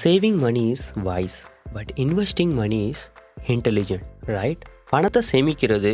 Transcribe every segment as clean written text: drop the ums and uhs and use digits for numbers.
Saving money is wise, but investing money is intelligent, right? பணத்தை சேமிக்கிறது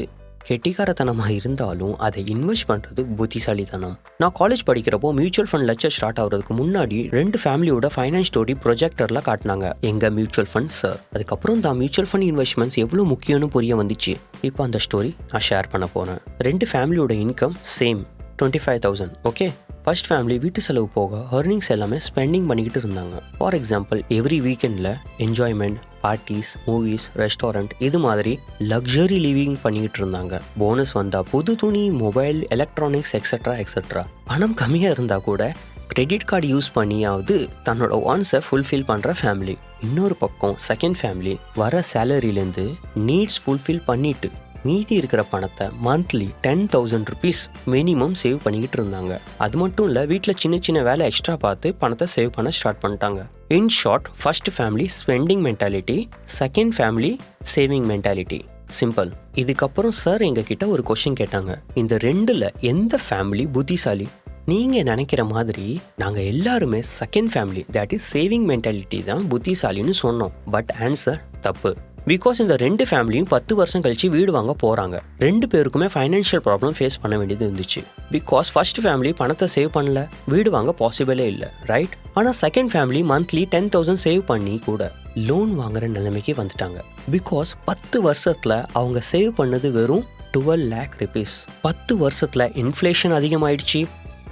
கெட்டிக்காரத்தனமாக இருந்தாலும் அதை இன்வெஸ்ட் பண்ணுறது புத்திசாலித்தனம். நான் காலேஜ் படிக்கிறப்போ மியூச்சுவல் ஃபண்ட் லெக்சர் ஸ்டார்ட் ஆகிறதுக்கு முன்னாடி 2 ஃபேமிலியோட ஃபைனான்ஸ் ஸ்டோரி ப்ரொஜெக்டரில் காட்டினாங்க. எங்கள் மியூச்சுவல் ஃபண்ட் சார். அதுக்கப்புறம் தான் மியூச்சுவல் ஃபண்ட் இன்வெஸ்ட்மெண்ட்ஸ் எவ்வளோ முக்கியம்னு புரிய வந்துச்சு. இப்போ அந்த ஸ்டோரி நான் ஷேர் பண்ண போகிறேன். 2 ஃபேமிலியோட income same 25,000. Okay, first family வீட்டு செலவு போக ஏர்னிங்ஸ் எல்லாமே ஸ்பெண்டிங் பண்ணிக்கிட்டு இருந்தாங்க. ஃபார் எக்ஸாம்பிள், எவ்ரி வீக்கெண்டில் என்ஜாய்மெண்ட், பார்ட்டிஸ், மூவிஸ், ரெஸ்டாரண்ட், இது மாதிரி லக்ஸரி லிவிங் பண்ணிக்கிட்டு இருந்தாங்க. போனஸ் வந்தால் புது துணி, மொபைல், எலக்ட்ரானிக்ஸ் எக்ஸெட்ரா எக்ஸெட்ரா. பணம் கம்மியாக இருந்தால் கூட கிரெடிட் கார்டு யூஸ் பண்ணியாவது தன்னோட வான்ஸை ஃபுல்ஃபில் பண்ணுற ஃபேமிலி. இன்னொரு பக்கம் செகண்ட் ஃபேமிலி வர சேலரியிலேருந்து நீட்ஸ் ஃபுல்ஃபில் பண்ணிட்டு மீதி இருக்கிற பணத்தை மந்த்லி 10,000 ருபீஸ் மினிமம் சேவ் பண்ணிக்கிட்டு இருந்தாங்க. அது மட்டும் இல்லை, வீட்டில் சின்ன சின்ன வேலை எக்ஸ்ட்ரா பார்த்து பணத்தை சேவ் பண்ண ஸ்டார்ட் பண்ணிட்டாங்க. In short, first family spending mentality, second family saving mentality. Simple. இதுக்கப்புறம் சார் எங்ககிட்ட ஒரு கொஸ்டின் கேட்டாங்க, இந்த 2ல் எந்த ஃபேமிலி புத்திசாலி? நீங்கள் நினைக்கிற மாதிரி நாங்கள் எல்லாருமே second family, that is saving mentality தான் புத்திசாலின்னு சொன்னோம். பட் ஆன்சர் தப்பு. பிகாஸ் இந்த 2 ஃபேமிலியும் 10 வருஷம் கழிச்சு வீடு வாங்க போகிறாங்க. 2 பேருக்குமே ஃபைனான்ஷியல் ப்ராப்ளம் ஃபேஸ் பண்ண வேண்டியது இருந்துச்சு. பிகாஸ் ஃபர்ஸ்ட் ஃபேமிலி பணத்தை சேவ் பண்ணல, வீடு வாங்க பாசிபிளே இல்லை, ரைட்? ஆனால் செகண்ட் ஃபேமிலி மந்த்லி 10,000 சேவ் பண்ணி கூட லோன் வாங்குற நிலைமைக்கு வந்துட்டாங்க. பிகாஸ் 10 வருஷத்தில் அவங்க சேவ் பண்ணது வெறும் 12 lakh rupees. 10 வருஷத்தில் இன்ஃப்ளேஷன் அதிகமாயிடுச்சு,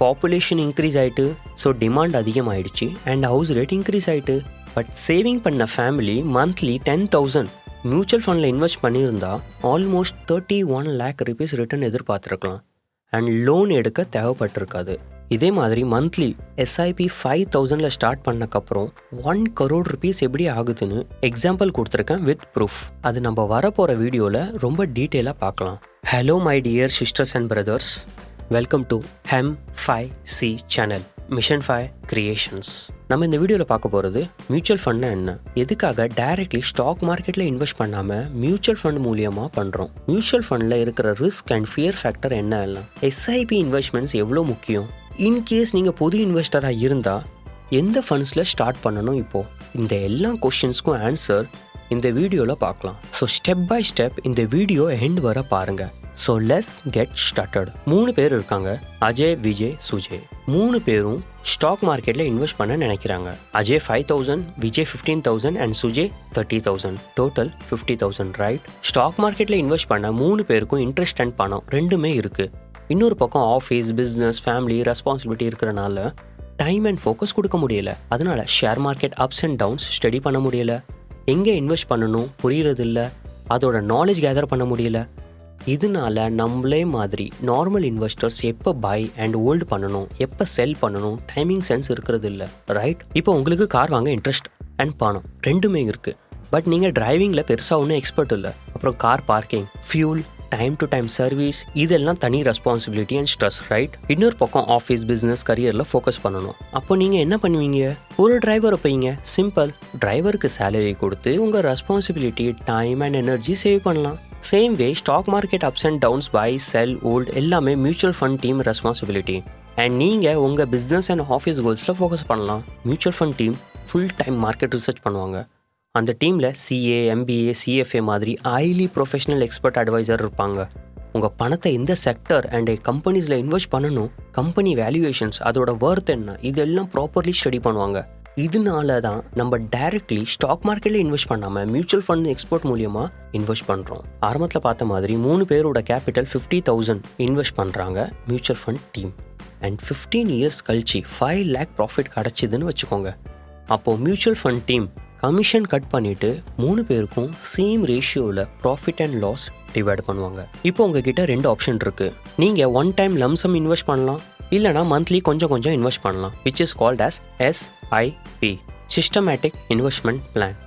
பாப்புலேஷன் இன்க்ரீஸ் ஆகிட்டு, ஸோ டிமாண்ட் அதிகமாகிடுச்சு அண்ட் ஹவுஸ் ரேட் இன்க்ரீஸ் ஆகிட்டு. பட் சேவிங் பண்ண ஃபேமிலி மந்த்லி 10,000 மியூச்சுவல் ஃபண்டில் இன்வெஸ்ட் பண்ணியிருந்தா ஆல்மோஸ்ட் 31 lakh rupees ரிட்டர்ன் எதிர்பார்த்துருக்கலாம் அண்ட் லோன் எடுக்க தேவைப்பட்டிருக்காது. இதே மாதிரி மந்த்லி S.I.P 5,000ல் ஸ்டார்ட் பண்ணக்கப்புறம் 1 crore rupees எப்படி ஆகுதுன்னு எக்ஸாம்பிள் கொடுத்துருக்கேன் வித் ப்ரூஃப். அது நம்ம வரப்போகிற வீடியோவில் ரொம்ப டீட்டெயிலாக பார்க்கலாம். Hello my dear sisters and brothers, welcome to m5c channel, mission 5 creations. நம்ம இந்த வீடியோவில் பார்க்க போகிறது மியூச்சுவல் ஃபண்ட்னா என்ன, எதுக்காக டைரக்ட்லி ஸ்டாக் மார்க்கெட்டில் இன்வெஸ்ட் பண்ணாமல் மியூச்சுவல் ஃபண்ட் மூலியமாக பண்ணுறோம், மியூச்சுவல் ஃபண்டில் இருக்கிற ரிஸ்க் அண்ட் ஃபியர் ஃபேக்டர் என்ன எல்லாம், S.I.P இன்வெஸ்ட்மெண்ட்ஸ் எவ்வளோ முக்கியம், இன்கேஸ் நீங்கள் புது இன்வெஸ்டராக இருந்தால் எந்த ஃபண்ட்ஸில் ஸ்டார்ட் பண்ணணும், இப்போது இந்த எல்லா கொஸ்டின்ஸ்க்கும் ஆன்சர் இந்த வீடியோவில் பார்க்கலாம். ஸோ ஸ்டெப் பை ஸ்டெப் இந்த வீடியோ எண்ட் வர பாருங்கள். So let's get started. 3 பேர் இருக்காங்க, அஜய், விஜய், சுஜய். 3 பேரும் ஸ்டாக் மார்க்கெட்டில் இன்வெஸ்ட் பண்ண நினைக்கிறாங்க. Ajay 5,000, Vijay 15,000 and Sujay 30,000. Total 50,000, right? Stock மார்க்கெட்டில் இன்வெஸ்ட் பண்ண 3 பேருக்கும் இன்ட்ரெஸ்ட் அண்ட் பணம் ரெண்டுமே இருக்குது. இன்னொரு பக்கம் ஆஃபீஸ், பிஸ்னஸ், ஃபேமிலி ரெஸ்பான்சிபிலிட்டி இருக்கிறனால டைம் அண்ட் ஃபோக்கஸ் கொடுக்க முடியல. அதனால share market ups and downs study பண்ண முடியல, எங்கே இன்வெஸ்ட் பண்ணணும் புரியுறது இல்லை, அதோட நாலேஜ் கேதர் பண்ண முடியல. இதனால நம்மளே மாதிரி நார்மல் இன்வெஸ்டர்ஸ் எப்போ பை அண்ட் ஹோல்டு பண்ணணும், எப்போ செல் பண்ணணும், டைமிங் சென்ஸ் இருக்கிறது இல்லை, ரைட்? இப்போ உங்களுக்கு கார் வாங்க இன்ட்ரெஸ்ட் அண்ட் பணம் ரெண்டுமே இருக்குது. பட் நீங்கள் டிரைவிங்கில் பெருசாக ஒன்றும் எக்ஸ்பர்ட் இல்லை. அப்புறம் car parking, fuel, time to time service, இதெல்லாம் தனி ரெஸ்பான்சிபிலிட்டி அண்ட் ஸ்ட்ரெஸ், ரைட்? இன்னொரு பக்கம் ஆஃபீஸ், பிஸ்னஸ், கரியரில் ஃபோக்கஸ் பண்ணணும். அப்போ நீங்கள் என்ன பண்ணுவீங்க? ஒரு டிரைவர் வைப்பீங்க. சிம்பிள். டிரைவருக்கு சேலரி கொடுத்து உங்கள் responsibility, time and energy save பண்ணலாம். Same way stock market ups and downs, buy, sell, hold எல்லாமே mutual fund team responsibility. And நீங்கள் உங்கள் பிஸ்னஸ் அண்ட் ஆஃபீஸ் கோல்ஸில் ஃபோக்கஸ் பண்ணலாம். Mutual fund team full time market research பண்ணுவாங்க. அந்த டீமில் CA, MBA, CFA மாதிரி ஹைலி ப்ரொஃபஷனல் எக்ஸ்பர்ட் அட்வைசர் இருப்பாங்க. உங்கள் பணத்தை எந்த செக்டர் அண்ட் கம்பெனிஸில் இன்வெஸ்ட் பண்ணணும், கம்பெனி வேல்யூவேஷன்ஸ், அதோட ஒர்த் என்ன, இதெல்லாம் ப்ராப்பர்லி ஸ்டடி பண்ணுவாங்க. இதனால தான் நம்ம டைரக்ட்லி ஸ்டாக் மார்க்கெட்டில் இன்வெஸ்ட் பண்ணாமல் மியூச்சுவல் ஃபண்ட் எக்ஸ்போர்ட் மூலியமாக இன்வெஸ்ட் பண்ணுறோம். ஆரம்பத்தில் பார்த்த மாதிரி 3 பேரோட கேபிட்டல் 50,000 இன்வெஸ்ட் பண்ணுறாங்க mutual fund team. And 15 years கழிச்சு 5 lakh ப்ராஃபிட் கிடச்சிதுன்னு வச்சுக்கோங்க. அப்போது mutual fund team commission cut பண்ணிவிட்டு 3 பேருக்கும் சேம் ரேஷியோவில் ப்ராஃபிட் அண்ட் லாஸ் டிவைட் பண்ணுவாங்க. இப்போ உங்ககிட்ட 2 ஆப்ஷன் இருக்குது. நீங்கள் ஒன் டைம் லம்சம் இன்வெஸ்ட் பண்ணலாம், இல்லைனா மந்த்லி கொஞ்சம் கொஞ்சம் இன்வெஸ்ட் பண்ணலாம், which is called as S.I.P systematic investment plan.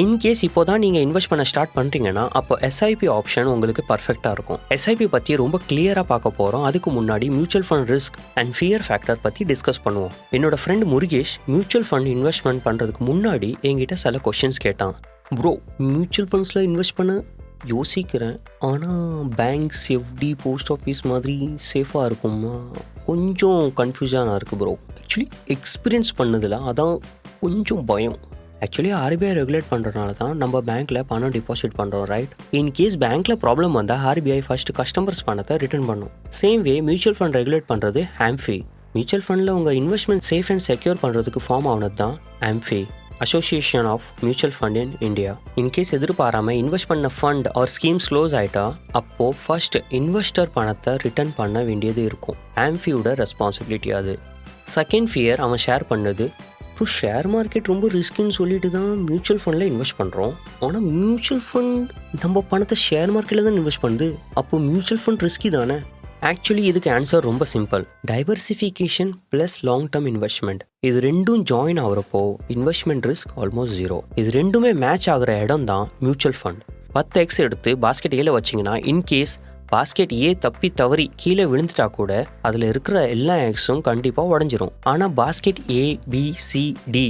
In case இப்போ தான் நீங்கள் இன்வெஸ்ட் பண்ண ஸ்டார்ட் பண்ணுறீங்கன்னா அப்போ S.I.P ஆப்ஷன் உங்களுக்கு பர்ஃபெக்டாக இருக்கும். S.I.P பற்றி ரொம்ப கிளியராக பார்க்க போகிறோம். அதுக்கு முன்னாடி mutual fund risk and fear factor பற்றி டிஸ்கஸ் பண்ணுவோம். என்னோட friend Murugesh mutual fund investment பண்ணுறதுக்கு முன்னாடி என்கிட்ட சில கொஷின்ஸ் கேட்டான். ப்ரோ, மியூச்சுவல் ஃபண்ட்ஸில் இன்வெஸ்ட் பண்ண யோசிக்கிறேன், ஆனால் பேங்க்ஸ், FD, போஸ்ட் ஆஃபீஸ் மாதிரி சேஃபாக இருக்குமா, கொஞ்சம் கன்ஃபியூஷனாக இருக்குது ப்ரோ. ஆக்சுவலி எக்ஸ்பீரியன்ஸ் பண்ணதில் அதான் கொஞ்சம் பயம். ஆக்சுவலி ஆர்பிஐ ரெகுலேட் பண்ணுறதுனால தான் நம்ம பேங்க்கில் பணம் டிபாசிட் பண்ணுறோம், ரைட்? இன்கேஸ் பேங்க்கில் ப்ராப்ளம் வந்தால் ஆர்பிஐ ஃபர்ஸ்ட் கஸ்டமர்ஸ் பணத்தை ரிட்டர்ன் பண்ணும். Same way mutual fund regulate பண்ணுறது m5c. மியூச்சுவல் ஃபண்டில் உங்கள் இன்வெஸ்ட்மெண்ட் சேஃப் அண்ட் செக்யூர் பண்ணுறதுக்கு ஃபார்ம் ஆனது தான் m5c, association of mutual fund in India. In case எதிர்பாராமல் இன்வெஸ்ட் பண்ண ஃபண்ட் ஆர் ஸ்கீம்ஸ் க்ளோஸ் ஆகிட்டா அப்போது ஃபர்ஸ்ட் இன்வெஸ்டர் பணத்தை ரிட்டர்ன் பண்ண வேண்டியது இருக்கும். m5cயோட ரெஸ்பான்சிபிலிட்டி அது. செகண்ட் ஃபியர் அவன் ஷேர் பண்ணது, இப்போ ஷேர் மார்க்கெட் ரொம்ப ரிஸ்க்குன்னு சொல்லிட்டு தான் மியூச்சுவல் ஃபண்டில் இன்வெஸ்ட் பண்ணுறோம். ஆனால் மியூச்சுவல் ஃபண்ட் நம்ம பணத்தை ஷேர் மார்க்கெட்டில் தான் இன்வெஸ்ட் பண்ணுது, அப்போது மியூச்சுவல் ஃபண்ட் ரிஸ்கி தானே? ஆக்சுவலி இதுக்கு ஆன்சர் ரொம்ப simple. Diversification plus long term investment, இது ரெண்டும் ஜாயின் ஆகிறப்போ இன்வெஸ்ட்மெண்ட் ரிஸ்க் ஆல்மோஸ்ட் 0. இது ரெண்டுமே மேட்ச் ஆகிற இடம் தான் மியூச்சுவல் ஃபண்ட். 10x எடுத்து பாஸ்கெட் ஏல வச்சிங்கன்னா இன்கேஸ் பாஸ்கெட் ஏ தப்பி தவறி கீழே விழுந்துட்டா கூட அதில் இருக்கிற எல்லா எக்ஸும் கண்டிப்பாக உடஞ்சிரும். ஆனால் basket A B C D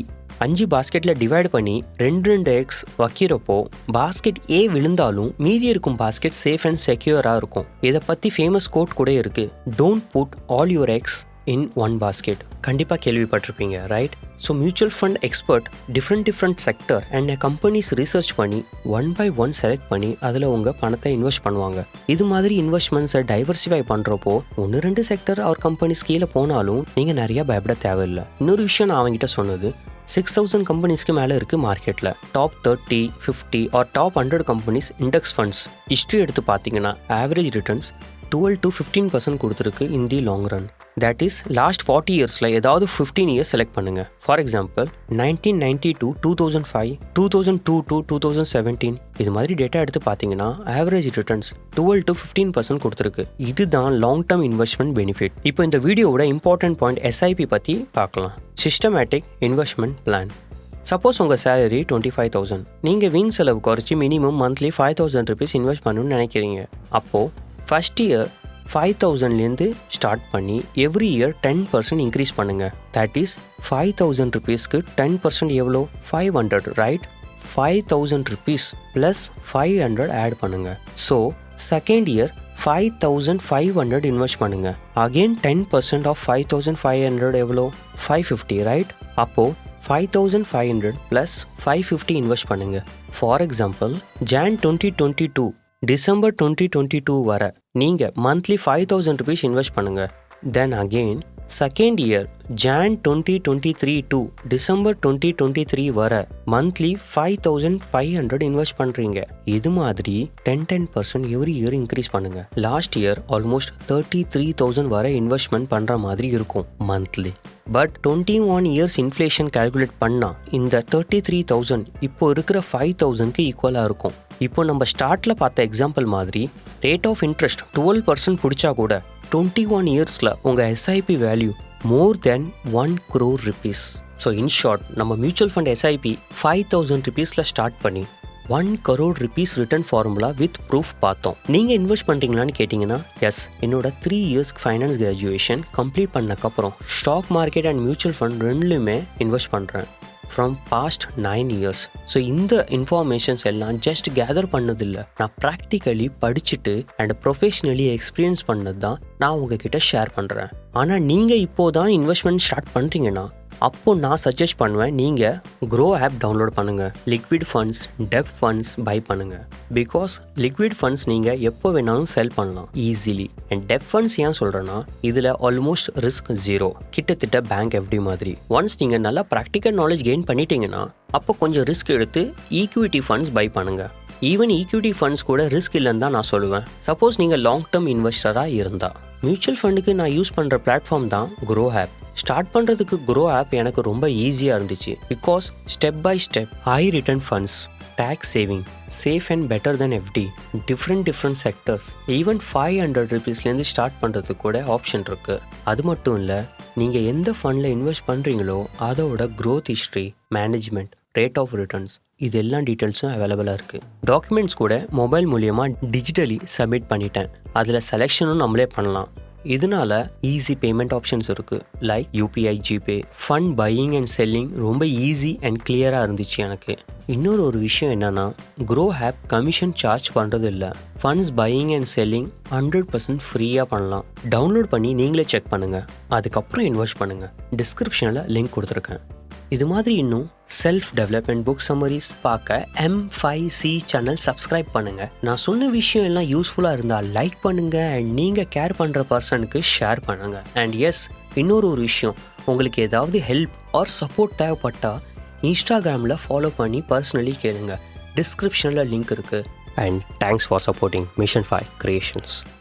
5 பாஸ்கெட்டில் டிவைட் பண்ணி 2 எக்ஸ் வைக்கிறப்போ பாஸ்கெட் ஏ விழுந்தாலும் மீதி இருக்கும் பாஸ்கெட் சேஃப் அண்ட் செக்யூராக இருக்கும். இதை பற்றி ஃபேமஸ் கோட் கூட இருக்குது, don't put all your eggs in one basket. கண்டிப்பாக கேள்விப்பட்டிருப்பீங்க, right? So mutual fund expert different sector and companies research பண்ணி 1 by 1 செலக்ட் பண்ணி அதில் உங்கள் பணத்தை இன்வெஸ்ட் பண்ணுவாங்க. இது மாதிரி இன்வெஸ்ட்மெண்ட்ஸை டைவர்சிஃபை பண்ணுறப்போ 1-2 செக்டர் ஆர் கம்பெனிஸ் கீழே போனாலும் நீங்கள் நிறையா பயப்பட தேவையில்லை. இன்னொரு விஷயம் நான் அவங்ககிட்ட சொன்னது, 6000 கம்பெனிஸ்க்கு மேலே இருக்குது மார்க்கெட்டில். Top 30, 50 or top 100 companies index funds history எடுத்து பார்த்தீங்கன்னா ஆவரேஜ் ரிட்டர்ன்ஸ் 12 to 15% கொடுத்துருக்கு in the long run. That is last 40 இயர்ஸில் ஏதாவது 15 இயர்ஸ் செலக்ட் பண்ணுங்கள். ஃபார் எக்ஸாம்பிள் 1990 to 2005, 2002 to 2017 இது மாதிரி டேட்டா எடுத்து பார்த்தீங்கன்னா ஆவரேஜ் ரிட்டர்ன்ஸ் 12 to 15% கொடுத்துருக்கு. இதுதான் லாங் டேர்ம் இன்வெஸ்ட்மெண்ட் பெனிஃபிட். இப்போ இந்த வீடியோவோட இம்பார்ட்டன்ட் பாயிண்ட் S.I.P பற்றி பார்க்கலாம். Systematic investment plan. சப்போஸ் உங்கள் சேலரி 25,000, நீங்கள் வீண் செலவு குறைச்சி மினிமம் மந்த்லி 5,000 rupees இன்வெஸ்ட் பண்ணணும்னு நினைக்கிறீங்க. அப்போது ஃபர்ஸ்ட் இயர் 5,000லேருந்து ஸ்டார்ட் பண்ணி எவ்ரி இயர் 10% இன்க்ரீஸ் பண்ணுங்கள். தட் இஸ் 5,000 rupeesக்கு 10% எவ்வளோ? 500, ரைட்? 5,000 rupees ப்ளஸ் 500 ஆட் பண்ணுங்கள். ஸோ செகண்ட் இயர் 5,500 இன்வெஸ்ட் பண்ணுங்கள். அகெயின் 10% ஆஃப் 5,500 எவ்வளோ? 550, ரைட்? அப்போது 5,500 ப்ளஸ் 550 இன்வெஸ்ட் பண்ணுங்கள். ஃபார் எக்ஸாம்பிள் Jan 2022 December 2022 வர நீங்கள் மந்த்லி 5,000 rupees இன்வெஸ்ட் பண்ணுங்கள். Then again second year Jan 2023 to December 2023 வர மந்த்லி 5,500 இன்வெஸ்ட் பண்ணுறீங்க. இது மாதிரி 10% எவ்ரி இயர் இன்க்ரீஸ் பண்ணுங்கள். லாஸ்ட் இயர் ஆல்மோஸ்ட் 33,000 வரை இன்வெஸ்ட்மெண்ட் பண்ணுற மாதிரி இருக்கும் monthly. But 21 years inflation calculate பண்ணால் இந்த 33,000 இப்போ இருக்கிற 5,000க்கு ஈக்குவலாக இருக்கும். இப்போ நம்ம ஸ்டார்ட்டில் பார்த்த எக்ஸாம்பிள் மாதிரி ரேட் ஆஃப் இன்ட்ரெஸ்ட் 12% பிடிச்சா கூட 21 இயர்ஸில் உங்கள் S.I.P value more than 1 crore rupees. So in short நம்ம மியூச்சுவல் ஃபண்ட் S.I.P 5,000 rupeesல ஸ்டார்ட் பண்ணி 1 crore rupees return formula with proof பார்த்தோம். நீங்கள் இன்வெஸ்ட் பண்ணுறீங்களான்னு கேட்டிங்கன்னா எஸ், என்னோட 3 இயர்ஸ்க்கு ஃபைனான்ஸ் கிராஜுவேஷன் கம்ப்ளீட் பண்ணக்கப்புறம் stock market and mutual fund ரெண்டுலையுமே இன்வெஸ்ட் பண்ணுறேன் ஃப்ரம் பாஸ்ட் 9 இயர்ஸ். ஸோ இந்த இன்ஃபார்மேஷன்ஸ் எல்லாம் ஜஸ்ட் கேதர் பண்ணதில்லை, நான் ப்ராக்டிக்கலி படிச்சுட்டு அண்ட் ப்ரொஃபஷ்னலி எக்ஸ்பீரியன்ஸ் பண்ணது தான் நான் உங்ககிட்ட ஷேர் பண்ணுறேன். ஆனால் நீங்கள் இப்போது தான் இன்வெஸ்ட்மெண்ட் ஸ்டார்ட் பண்ணுறீங்கன்னா அப்போது நான் சஜஸ்ட் பண்ணுவேன், நீங்கள் groww ஆப் டவுன்லோட் பண்ணுங்கள். லிக்விட் ஃபண்ட்ஸ், டெப்ட் ஃபண்ட்ஸ் பை பண்ணுங்கள். பிகாஸ் லிக்விட் ஃபண்ட்ஸ் நீங்கள் எப்போ வேணாலும் செல் பண்ணலாம் ஈஸிலி. அண்ட் டெப்ட் ஃபண்ட்ஸ் ஏன் சொல்கிறேன்னா இதில் ஆல்மோஸ்ட் ரிஸ்க் 0, கிட்டத்தட்ட பேங்க் FD மாதிரி. ஒன்ஸ் நீங்கள் நல்லா ப்ராக்டிக்கல் நாலேஜ் கெயின் பண்ணிட்டீங்கன்னா அப்போ கொஞ்சம் ரிஸ்க் எடுத்து ஈக்விட்டி ஃபண்ட்ஸ் பை பண்ணுங்கள். ஈவன் ஈக்விட்டி ஃபண்ட்ஸ் கூட ரிஸ்க் இல்லைன்னு தான் நான் சொல்லுவேன், சப்போஸ் நீங்கள் லாங் டேர்ம் இன்வெஸ்டராக இருந்தால். மியூச்சுவல் ஃபண்டுக்கு நான் யூஸ் பண்ணுற பிளாட்ஃபார்ம் தான் groww ஆப். ஸ்டார்ட் பண்ணுறதுக்கு groww ஆப் எனக்கு ரொம்ப ஈஸியாக இருந்துச்சு. Because step by step high return funds, tax saving, safe and better than FD, different sectors, even 500 rupeesலேருந்து ஸ்டார்ட் பண்ணுறதுக்கு கூட ஆப்ஷன் இருக்குது. அது மட்டும் இல்லை, நீங்கள் எந்த ஃபண்டில் இன்வெஸ்ட் பண்ணுறீங்களோ அதோட growth history, management, rate of returns இது எல்லா டீட்டெயில்ஸும் அவைலபிளாக இருக்குது. டாக்குமெண்ட்ஸ் கூட மொபைல் மூலியமாக டிஜிட்டலி சப்மிட் பண்ணிட்டேன். அதில் செலெக்ஷனும் நம்மளே பண்ணலாம். இதனால ஈஸி பேமெண்ட் ஆப்ஷன்ஸ் இருக்குது, like UPI, GPay. Fund buying and selling ரொம்ப ஈஸி அண்ட் கிளியராக இருந்துச்சு எனக்கு. இன்னொரு விஷயம் என்னென்னா groww ஆப் கமிஷன் சார்ஜ் பண்ணுறது இல்லை. ஃபண்ட்ஸ் பையிங் அண்ட் செல்லிங் 100% ஃப்ரீயாக பண்ணலாம். டவுன்லோட் பண்ணி நீங்களே செக் பண்ணுங்கள், அதுக்கப்புறம் இன்வெஸ்ட் பண்ணுங்கள். டிஸ்கிரிப்ஷனில் லிங்க் கொடுத்துருக்கேன். இது மாதிரி இன்னும் செல்ஃப் டெவலப்மெண்ட் புக் சம்மரிஸ் பார்க்க m5c சேனல் சப்ஸ்கிரைப் பண்ணுங்கள். நான் சொன்ன விஷயம் எல்லாம் யூஸ்ஃபுல்லாக இருந்தால் லைக் பண்ணுங்கள் அண்ட் நீங்கள் கேர் பண்ணுற பர்சனுக்கு ஷேர் பண்ணுங்கள். அண்ட் எஸ், இன்னொரு விஷயம், உங்களுக்கு ஏதாவது ஹெல்ப் ஆர் சப்போர்ட் தேவைப்பட்டால் இன்ஸ்டாகிராமில் ஃபாலோ பண்ணி பர்சனலி கேளுங்க. டிஸ்கிரிப்ஷனில் லிங்க் இருக்குது. And thanks for supporting Mission 5 Creations.